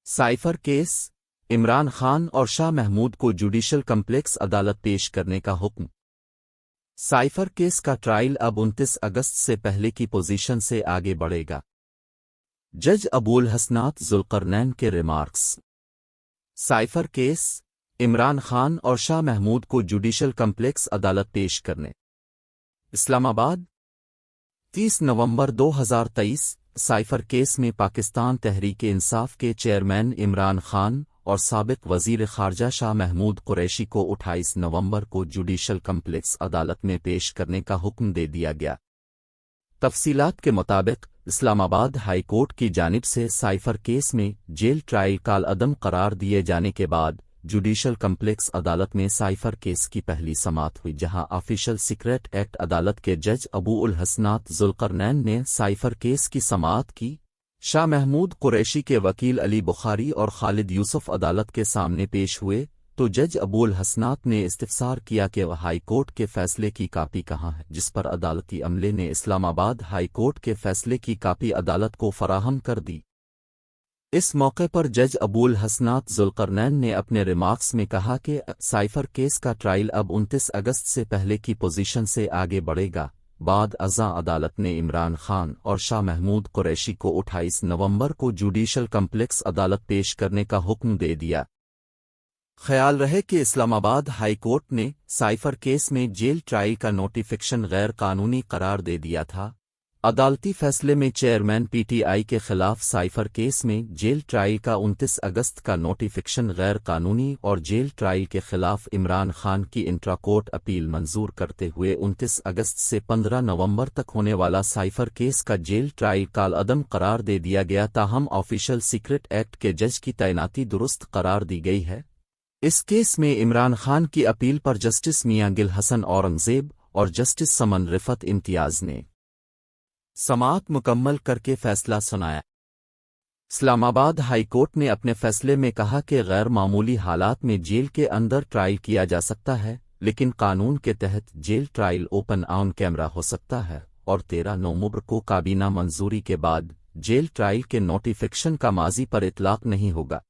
Cipher case Imran Khan और शाह महमूद को judicial complex अदालत पेश करने का हुक्म। साइफर केस का ट्रायल अब 29 अगस्त से पहले की पोजीशन से आगे बढ़ेगा। जज अबूल हसनात जुल्करनैन के remarks. Cipher case Imran Khan और शाह महमूद को जुडिशल कम्प्लेक्स अदालत पेश करने। इस्लामाबाद 30 नवंबर 2023। साइफर केस में पाकिस्तान तहरीक-ए-इंसाफ के चेयरमैन इमरान खान और साबिक वजीर खारजा शाह महमूद कुरैशी को 28 नवंबर को जुडिशल कम्प्लेक्स अदालत में पेश करने का हुक्म दे दिया गया। तफसीलात के मुताबिक इस्लामाबाद हाई कोर्ट की जानिब से साइफर केस में जेल ट्रायल कालअदम करार दिए जाने के बाद जुडिशल कम्प्लेक्स अदालत में साइफर केस की पहली समाअत हुई, जहां ऑफिशियल सीक्रेट एक्ट अदालत के जज अबूल हसनात जुल्करनैन ने साइफर केस की समाअत की। शाह महमूद कुरैशी के वकील अली बुखारी और खालिद यूसुफ अदालत के सामने पेश हुए तो जज अबूल हसनात ने इस्तिफसार किया कि वह हाई कोर्ट के फैसले की कापी कहाँ है, जिस पर अदालती अमले ने इस्लामाबाद हाई कोर्ट के फैसले की कापी अदालत को फराहम कर दी। इस मौके पर जज अबूल हसनात जुल्करनैन ने अपने रिमार्क्स में कहा कि साइफर केस का ट्रायल अब 29 अगस्त से पहले की पोजीशन से आगे बढ़ेगा। बाद अज़ा अदालत ने इमरान खान और शाह महमूद कुरैशी को 28 नवंबर को जुडिशल कम्प्लेक्स अदालत पेश करने का हुक्म दे दिया। ख्याल रहे कि इस्लामाबाद हाई कोर्ट ने साइफर केस में जेल ट्रायल का नोटिफिकेशन गैर कानूनी करार दे दिया था। अदालती फैसले में चेयरमैन पीटीआई के खिलाफ साइफर केस में जेल ट्रायल का 29 अगस्त का नोटिफिकेशन गैर कानूनी और जेल ट्रायल के खिलाफ इमरान खान की इंट्रा कोर्ट अपील मंजूर करते हुए 29 अगस्त से 15 नवंबर तक होने वाला साइफर केस का जेल ट्रायल कालअदम करार दे दिया गया। ताहम ऑफिशियल सीक्रेट एक्ट के जज की तैनाती दुरुस्त करार दी गई है। इस केस में इमरान खान की अपील पर जस्टिस मियां गिल हसन औरंगजेब और जस्टिस समन रिफत इम्तियाज ने समाअत मुकम्मल करके फैसला सुनाया। इस्लामाबाद हाई कोर्ट ने अपने फैसले में कहा कि गैर मामूली हालात में जेल के अंदर ट्रायल किया जा सकता है, लेकिन कानून के तहत jail trial open on camera हो सकता है और 13 नवंबर को काबीना मंजूरी के बाद जेल ट्रायल के नोटिफिकेशन का माजी पर इतलाक नहीं होगा।